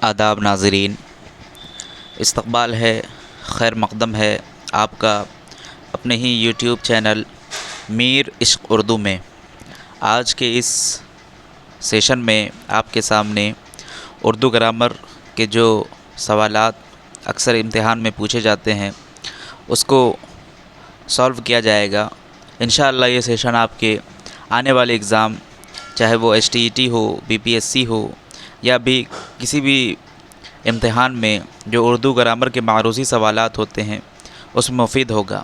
آداب ناظرین، استقبال ہے، خیر مقدم ہے آپ کا اپنے ہی یوٹیوب چینل میر عشق اردو میں۔ آج کے اس سیشن میں آپ کے سامنے اردو گرامر کے جو سوالات اکثر امتحان میں پوچھے جاتے ہیں اس کو سالو کیا جائے گا۔ انشاءاللہ یہ سیشن آپ کے آنے والے اگزام، چاہے وہ STET ہو، BPSC ہو یا بھی کسی بھی امتحان میں جو اردو گرامر کے معروضی سوالات ہوتے ہیں اس میں مفید ہوگا۔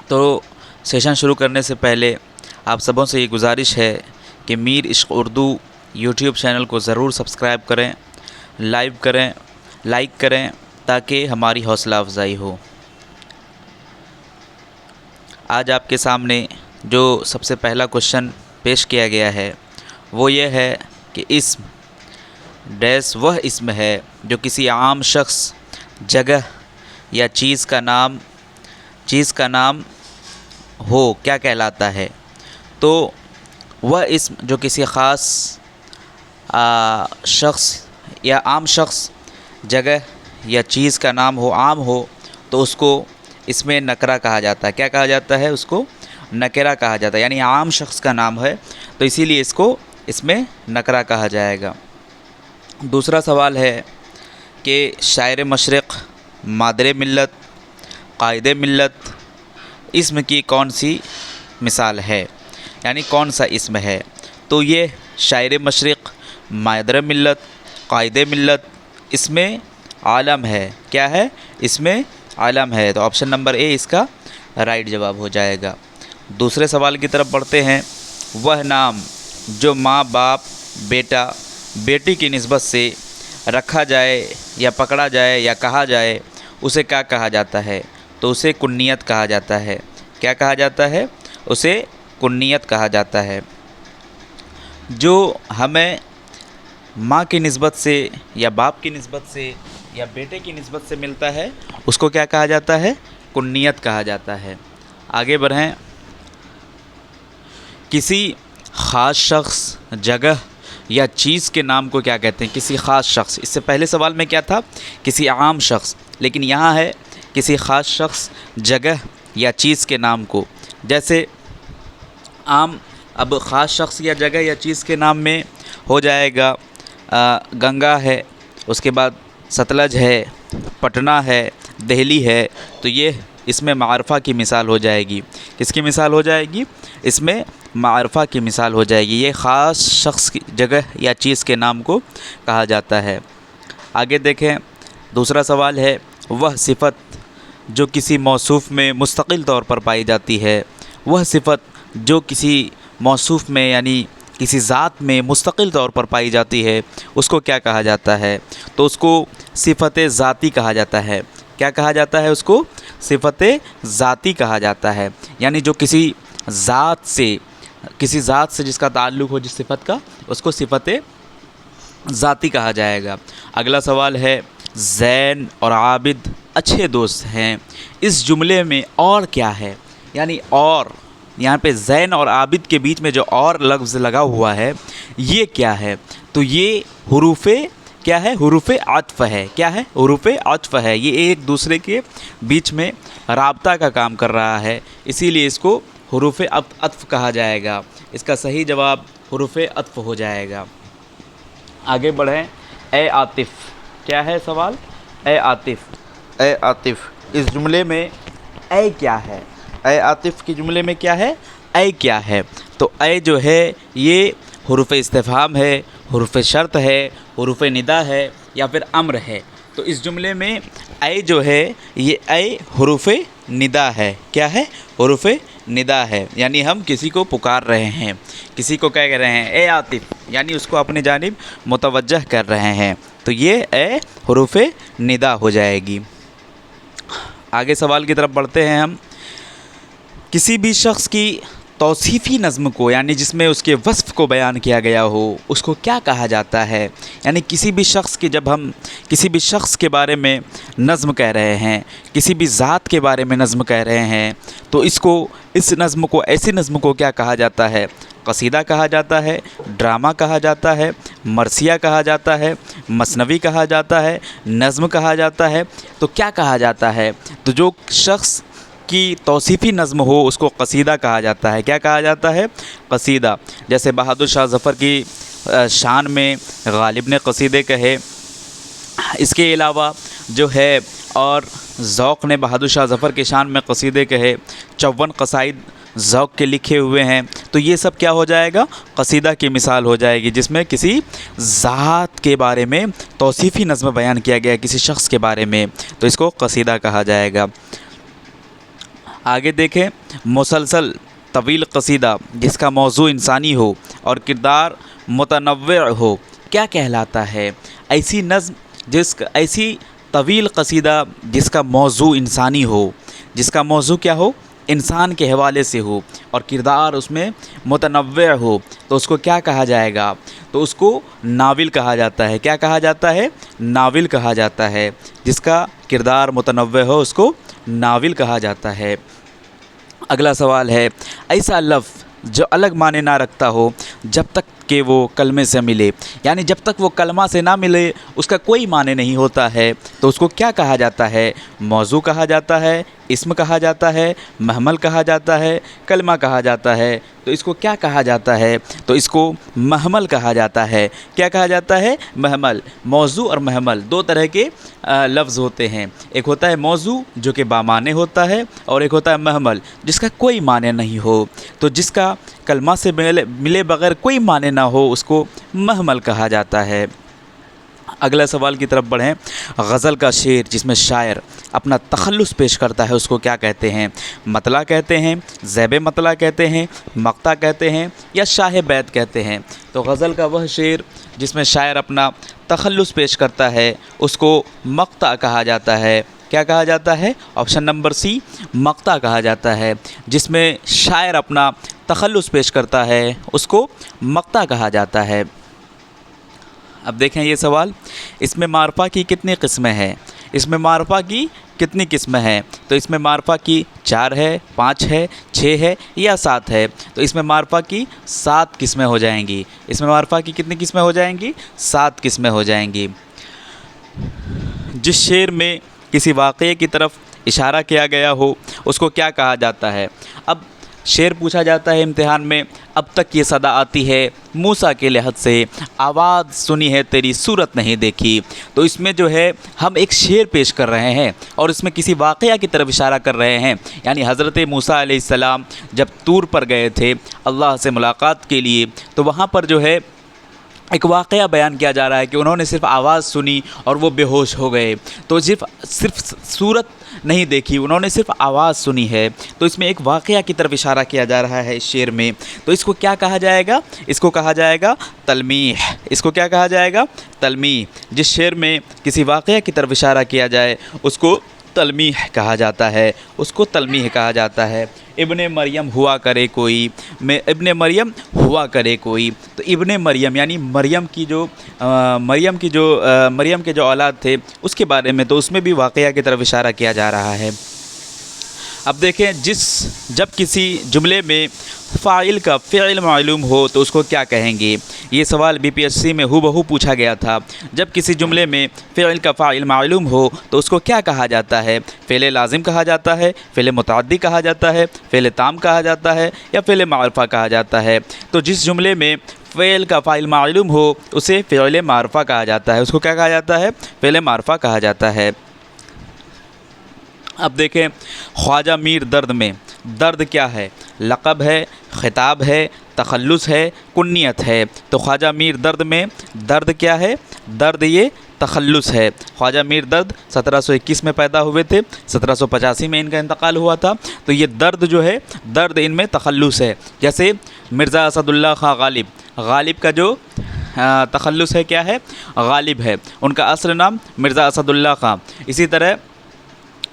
تو سیشن شروع کرنے سے پہلے آپ سبوں سے یہ گزارش ہے کہ میر عشق اردو یوٹیوب چینل کو ضرور سبسکرائب کریں، لائک کریں تاکہ ہماری حوصلہ افزائی ہو۔ آج آپ کے سامنے جو سب سے پہلا کوشچن پیش کیا گیا ہے وہ یہ ہے کہ اسم ڈیس وہ اسم ہے جو کسی عام شخص، جگہ یا چیز کا نام ہو کیا کہلاتا ہے؟ تو وہ اسم جو کسی خاص شخص یا عام شخص، جگہ یا چیز کا نام ہو، عام ہو، تو اس کو اسم نکرہ کہا جاتا ہے۔ کیا کہا جاتا ہے؟ اس کو نکرہ کہا جاتا ہے، یعنی عام شخص کا نام ہے تو اسی لیے اس کو اسم نکرہ کہا جائے گا۔ دوسرا سوال ہے کہ شاعر مشرق، مادر ملت، قائد ملت اسم کی کون سی مثال ہے؟ یعنی کون سا اسم ہے؟ تو یہ شاعر مشرق، مادر ملت، قائد ملت اسم عالم ہے۔ کیا ہے؟ اسم عالم ہے۔ تو آپشن نمبر اے اس کا رائٹ جواب ہو جائے گا۔ دوسرے سوال کی طرف بڑھتے ہیں۔ وہ نام جو ماں، باپ، بیٹا، بیٹی کی نسبت سے رکھا جائے یا پکڑا جائے یا کہا جائے اسے کیا کہا جاتا ہے؟ تو اسے کنیت کہا جاتا ہے۔ کیا کہا جاتا ہے؟ اسے کنیت کہا جاتا ہے۔ جو ہمیں ماں کی نسبت سے یا باپ کی نسبت سے یا بیٹے کی نسبت سے ملتا ہے اس کو کیا کہا جاتا ہے؟ کنیت کہا جاتا ہے۔ آگے بڑھیں۔ کسی خاص شخص، جگہ یا چیز کے نام کو کیا کہتے ہیں؟ کسی خاص شخص۔ اس سے پہلے سوال میں کیا تھا؟ کسی عام شخص، لیکن یہاں ہے کسی خاص شخص، جگہ یا چیز کے نام کو۔ جیسے عام، اب خاص شخص یا جگہ یا چیز کے نام میں ہو جائے گا گنگا ہے، اس کے بعد ستلج ہے، پٹنہ ہے، دہلی ہے، تو یہ اس میں معرفہ کی مثال ہو جائے گی۔ کس کی مثال ہو جائے گی؟ اس میں معرفہ کی مثال ہو جائے گی۔ یہ خاص شخص کی، جگہ یا چیز کے نام کو کہا جاتا ہے۔ آگے دیکھیں، دوسرا سوال ہے وہ صفت جو کسی موصوف میں مستقل طور پر پائی جاتی ہے۔ وہ صفت جو کسی موصوف میں یعنی کسی ذات میں مستقل طور پر پائی جاتی ہے اس کو کیا کہا جاتا ہے؟ تو اس کو صفت ذاتی کہا جاتا ہے۔ کیا کہا جاتا ہے؟ اس کو صفت ذاتی کہا جاتا ہے، یعنی جو کسی ذات سے جس کا تعلق ہو، جس صفت کا، اس کو صفت ذاتی کہا جائے گا۔ اگلا سوال ہے زین اور عابد اچھے دوست ہیں، اس جملے میں اور کیا ہے؟ یعنی اور، یہاں پہ زین اور عابد کے بیچ میں جو اور لفظ لگا ہوا ہے یہ کیا ہے؟ تو یہ حروف کیا ہے؟ حروف عطف ہے۔ کیا ہے؟ حروف عطف ہے۔ یہ ایک دوسرے کے بیچ میں رابطہ کا کام کر رہا ہے، اسی لیے اس کو حروف عطف کہا جائے گا۔ اس کا صحیح جواب حروف عطف ہو جائے گا۔ آگے بڑھیں۔ اے عاطف، کیا ہے سوال؟ اے عاطف، اے عاطف اس جملے میں اے کیا ہے؟ اے عاطف کی جملے میں کیا ہے؟ اے کیا ہے؟ تو اے جو ہے یہ حروف استفہام ہے، حروف شرط ہے، حروف ندا ہے یا پھر امر ہے؟ تو اس جملے میں اے جو ہے یہ اے حروف ندا ہے۔ کیا ہے؟ حروف ندا ہے، یعنی ہم کسی کو پکار رہے ہیں، کسی کو کہہ رہے ہیں اے عاطف، یعنی اس کو اپنی جانب متوجہ کر رہے ہیں، تو یہ اے حروف ندا ہو جائے گی۔ آگے سوال کی طرف بڑھتے ہیں ہم۔ کسی بھی شخص کی توصیفی نظم کو یعنی جس میں اس کے وصف کو بیان کیا گیا ہو اس کو کیا کہا جاتا ہے؟ یعنی کسی بھی شخص کی جب ہم کسی بھی شخص کے بارے میں نظم کہہ رہے ہیں، کسی بھی ذات کے بارے میں نظم کہہ رہے ہیں، تو اس نظم کو ایسی نظم کو کیا کہا جاتا ہے؟ قصیدہ کہا جاتا ہے، ڈرامہ کہا جاتا ہے، مرثیہ کہا جاتا ہے، مثنوی کہا جاتا ہے، نظم کہا جاتا ہے۔ تو کیا کہا جاتا ہے؟ تو جو شخص کی توصیفی نظم ہو اس کو قصیدہ کہا جاتا ہے۔ کیا کہا جاتا ہے؟ قصیدہ۔ جیسے بہادر شاہ ظفر کی شان میں غالب نے قصیدے کہے، اس کے علاوہ جو ہے اور ذوق نے بہادر شاہ ظفر کی شان میں قصیدے کہے، 54 قصائد ذوق کے لکھے ہوئے ہیں۔ تو یہ سب کیا ہو جائے گا؟ قصیدہ کی مثال ہو جائے گی، جس میں کسی ذات کے بارے میں توصیفی نظم بیان کیا گیا ہے کسی شخص کے بارے میں، تو اس کو قصیدہ کہا جائے گا۔ آگے دیکھیں، مسلسل طویل قصیدہ جس کا موضوع انسانی ہو اور کردار متنوع ہو کیا کہلاتا ہے؟ ایسی نظم ایسی طویل قصیدہ جس کا موضوع انسانی ہو، جس کا موضوع کیا ہو؟ انسان کے حوالے سے ہو اور کردار اس میں متنوع ہو، تو اس کو کیا کہا جائے گا؟ تو اس کو ناول کہا جاتا ہے۔ کیا کہا جاتا ہے؟ ناول کہا جاتا ہے۔ جس کا کردار متنوع ہو اس کو ناول کہا جاتا ہے۔ اگلا سوال ہے، ایسا لفظ جو الگ معنی نہ رکھتا ہو جب تک کہ وہ کلمے سے ملے، یعنی جب تک وہ کلمہ سے نہ ملے اس کا کوئی معنی نہیں ہوتا ہے، تو اس کو کیا کہا جاتا ہے؟ موضوع کہا جاتا ہے، اسم کہا جاتا ہے، محمل کہا جاتا ہے، کلمہ کہا جاتا ہے۔ تو اس کو کیا کہا جاتا ہے؟ تو اس کو محمل کہا جاتا ہے۔ کیا کہا جاتا ہے؟ محمل۔ موضوع اور محمل دو طرح کے لفظ ہوتے ہیں، ایک ہوتا ہے موضوع جو کہ بامعنی ہوتا ہے، اور ایک ہوتا ہے محمل جس کا کوئی معنی نہیں ہو۔ تو جس کا کلمہ سے ملے بغیر کوئی معنی نہ ہو اس کو محمل کہا جاتا ہے۔ اگلا سوال کی طرف بڑھیں۔ غزل کا شعر جس میں شاعر اپنا تخلص پیش کرتا ہے اس کو کیا کہتے ہیں؟ مطلع کہتے ہیں، ذیب مطلع کہتے ہیں، مقطع کہتے ہیں، یا شاہ بیت کہتے ہیں؟ تو غزل کا وہ شعر جس میں شاعر اپنا تخلص پیش کرتا ہے اس کو مقطع کہا جاتا ہے۔ کیا کہا جاتا ہے؟ آپشن نمبر سی، مقطع کہا جاتا ہے۔ جس میں شاعر اپنا تخلص پیش کرتا ہے اس کو مقطع کہا جاتا ہے۔ اب دیکھیں یہ سوال، اس میں معرفہ کی کتنی قسمیں ہیں؟ اس میں معرفہ کی کتنی قسمیں ہیں؟ تو اس میں معرفہ کی 4 ہے، 5 ہے، 6 ہے یا 7 ہے؟ تو اس میں معرفہ کی 7 قسمیں ہو جائیں گی۔ اس میں معرفہ کی کتنی قسمیں ہو جائیں گی؟ 7 قسمیں ہو جائیں گی۔ جس شعر میں کسی واقعے کی طرف اشارہ کیا گیا ہو اس کو کیا کہا جاتا ہے؟ اب شعر پوچھا جاتا ہے امتحان میں، اب تک یہ صدا آتی ہے موسیٰ کے لحد سے، آواز سنی ہے تیری صورت نہیں دیکھی۔ تو اس میں جو ہے ہم ایک شعر پیش کر رہے ہیں اور اس میں کسی واقعہ کی طرف اشارہ کر رہے ہیں، یعنی حضرت موسیٰ علیہ السلام جب طور پر گئے تھے اللہ سے ملاقات کے لیے، تو وہاں پر جو ہے ایک واقعہ بیان کیا جا رہا ہے کہ انہوں نے صرف آواز سنی اور وہ بے ہوش ہو گئے، تو صرف صورت نہیں دیکھی، انہوں نے صرف آواز سنی ہے۔ تو اس میں ایک واقعہ کی طرف اشارہ کیا جا رہا ہے اس شعر میں، تو اس کو کیا کہا جائے گا؟ اس کو کہا جائے گا تلمیح۔ اس کو کیا کہا جائے گا؟ تلمیح۔ جس شعر میں کسی واقعہ کی طرف اشارہ کیا جائے اس کو تلمیح کہا جاتا ہے، اس کو تلمیح کہا جاتا ہے۔ ابن مریم ہوا کرے کوئی، ابن مریم ہوا کرے کوئی، تو ابن مریم یعنی مریم کے جو اولاد تھے اس کے بارے میں، تو اس میں بھی واقعہ کی طرف اشارہ کیا جا رہا ہے۔ اب دیکھیں، جب کسی جملے میں فاعل کا فعل معلوم ہو تو اس کو کیا کہیں گے؟ یہ سوال BPSC میں ہو پوچھا گیا تھا۔ جب کسی جملے میں فعل کا فاعل معلوم ہو تو اس کو کیا کہا جاتا ہے؟ فعل لازم کہا جاتا ہے، فعل متعدی کہا جاتا ہے، فعل تام کہا جاتا ہے، یا فعل معرفہ کہا جاتا ہے؟ تو جس جملے میں فعل کا فاعل معلوم ہو اسے فعل معرفہ کہا جاتا ہے۔ اس کو کیا کہا جاتا ہے؟ فعل معرفہ کہا جاتا ہے۔ اب دیکھیں، خواجہ میر درد میں درد کیا ہے؟ لقب ہے، خطاب ہے، تخلص ہے، کنیت ہے؟ تو خواجہ میر درد میں درد کیا ہے؟ درد یہ تخلص ہے۔ خواجہ میر درد 1721 میں پیدا ہوئے تھے، 1785 میں ان کا انتقال ہوا تھا، تو یہ درد جو ہے درد ان میں تخلص ہے۔ جیسے مرزا اسد اللہ خاں غالب کا جو تخلص ہے کیا ہے؟ غالب ہے۔ ان کا اصل نام مرزا اسد اللہ خاں۔ اسی طرح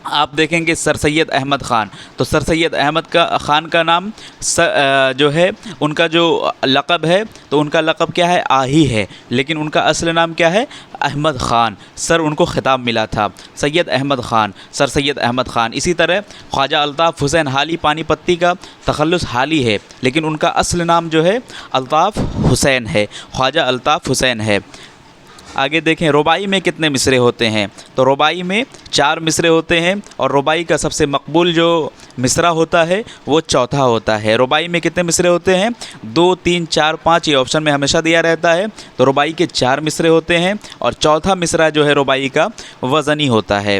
آپ دیکھیں گے سر سید احمد خان، تو سر سید احمد خان کا نام جو ہے ان کا جو لقب ہے تو ان کا لقب کیا ہے؟ آہی ہے، لیکن ان کا اصل نام کیا ہے؟ احمد خان، سر ان کو خطاب ملا تھا سید احمد خان، سر سید احمد خان۔ اسی طرح خواجہ الطاف حسین حالی پانی پتی کا تخلص حالی ہے، لیکن ان کا اصل نام جو ہے الطاف حسین ہے، خواجہ الطاف حسین ہے۔ آگے دیکھیں رباعی میں کتنے مصرعے ہوتے ہیں؟ تو رباعی میں 4 مصرعے ہوتے ہیں، اور رباعی کا سب سے مقبول جو مصرعہ ہوتا ہے وہ چوتھا ہوتا ہے۔ رباعی میں کتنے مصرعے ہوتے ہیں؟ 2، 3، 4، 5، یہ آپشن میں ہمیشہ دیا رہتا ہے۔ تو رباعی کے 4 مصرعے ہوتے ہیں، اور چوتھا مصرعہ جو ہے رباعی کا وزنی ہوتا ہے۔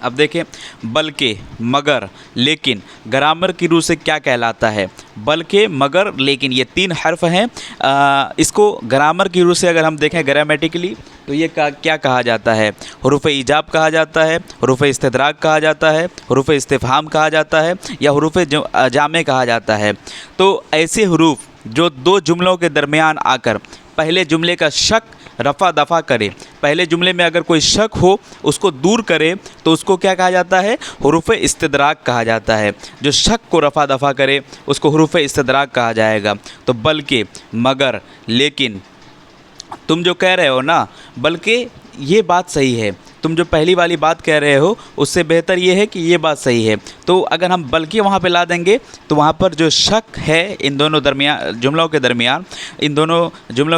اب دیکھیں بلکہ، مگر، لیکن گرامر کی روح سے کیا کہلاتا ہے؟ بلکہ، مگر، لیکن، یہ 3 حرف ہیں۔ اس کو گرامر کی روح سے اگر ہم دیکھیں گرامیٹیکلی تو یہ کیا کہا جاتا ہے؟ حروف ایجاب کہا جاتا ہے، حروف استدراک کہا جاتا ہے، حروف استفہام کہا جاتا ہے، یا حروف جامع کہا جاتا ہے۔ تو ایسے حروف جو 2 جملوں کے درمیان آ کر پہلے جملے کا شک رفع دفع کرے، پہلے جملے میں اگر کوئی شک ہو اس کو دور کرے تو اس کو کیا کہا جاتا ہے؟ حروف استدراک کہا جاتا ہے۔ جو شک کو رفع دفع کرے اس کو حروف استدراک کہا جائے گا۔ تو بلکہ، مگر، لیکن، تم جو کہہ رہے ہو نا، بلکہ یہ بات صحیح ہے، تم جو پہلی والی بات کہہ رہے ہو اس سے بہتر یہ ہے کہ یہ بات صحیح ہے۔ تو اگر ہم بلکہ وہاں پہ لا دیں گے تو وہاں پر جو شک ہے ان دونوں جملوں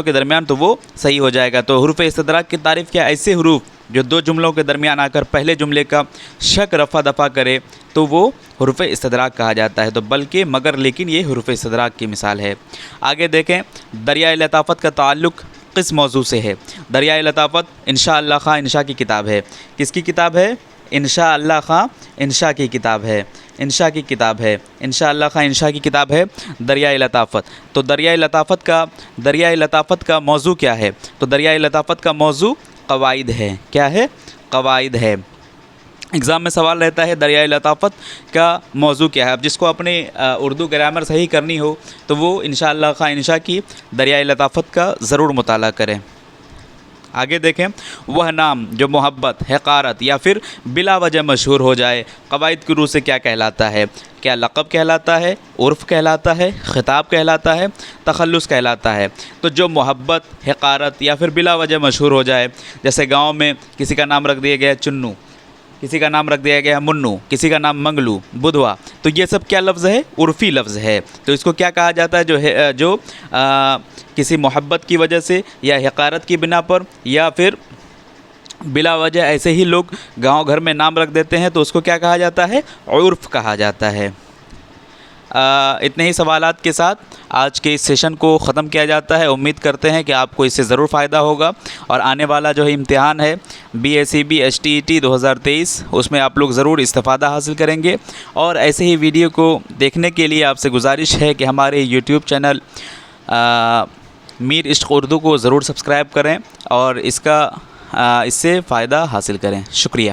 کے درمیان تو وہ صحیح ہو جائے گا۔ تو حروف استدراک کی تعریف کیا؟ ایسے حروف جو 2 جملوں کے درمیان آ کر پہلے جملے کا شک رفع دفع کرے تو وہ حروف استدراک کہا جاتا ہے۔ تو بلکہ، مگر، لیکن یہ حروف استدراک کی مثال ہے۔ آگے دیکھیں دریائے لطافت کا تعلق کس موضوع سے ہے؟ دریائے لطافت انشاء اللہ خان انشاء کی کتاب ہے۔ کس کی کتاب ہے؟ انشاء اللہ خان انشاء کی کتاب ہے، انشاء کی کتاب ہے، انشاء اللہ خان انشاء کی کتاب ہے دریائے لطافت۔ تو دریائے لطافت کا موضوع کیا ہے؟ تو دریائے لطافت کا موضوع قواعد ہے۔ کیا ہے؟ قواعد ہے۔ ایگزام میں سوال رہتا ہے دریائے لطافت کا موضوع کیا ہے؟ اب جس کو اپنے اردو گرامر صحیح کرنی ہو تو وہ انشاء اللہ خان انشاء کی دریائے لطافت کا ضرور مطالعہ کریں۔ آگے دیکھیں وہ نام جو محبت، حقارت یا پھر بلا وجہ مشہور ہو جائے قواعد کی روح سے کیا کہلاتا ہے؟ کیا لقب کہلاتا ہے، عرف کہلاتا ہے، خطاب کہلاتا ہے، تخلص کہلاتا ہے؟ تو جو محبت، حقارت یا پھر بلا وجہ مشہور ہو جائے، جیسے گاؤں میں کسی کا نام رکھ دیا گیا چنو، کسی کا نام رکھ دیا گیا منو، کسی کا نام منگلو، بدھوا، تو یہ سب کیا لفظ ہے؟ عرفی لفظ ہے۔ تو اس کو کیا کہا جاتا ہے؟ جو کسی محبت کی وجہ سے یا حقارت کی بنا پر یا پھر بلا وجہ ایسے ہی لوگ گاؤں گھر میں نام رکھ دیتے ہیں تو اس کو کیا کہا جاتا ہے؟ عرف کہا جاتا ہے۔ اتنے ہی سوالات کے ساتھ آج کے اس سیشن کو ختم کیا جاتا ہے۔ امید کرتے ہیں کہ آپ کو اس سے ضرور فائدہ ہوگا، اور آنے والا جو امتحان ہے BACB HTET 2023 اس میں آپ لوگ ضرور استفادہ حاصل کریں گے۔ اور ایسے ہی ویڈیو کو دیکھنے کے لیے آپ سے گزارش ہے کہ ہمارے YouTube چینل میر عشق اردو کو ضرور سبسکرائب کریں اور اس سے فائدہ حاصل کریں۔ شکریہ۔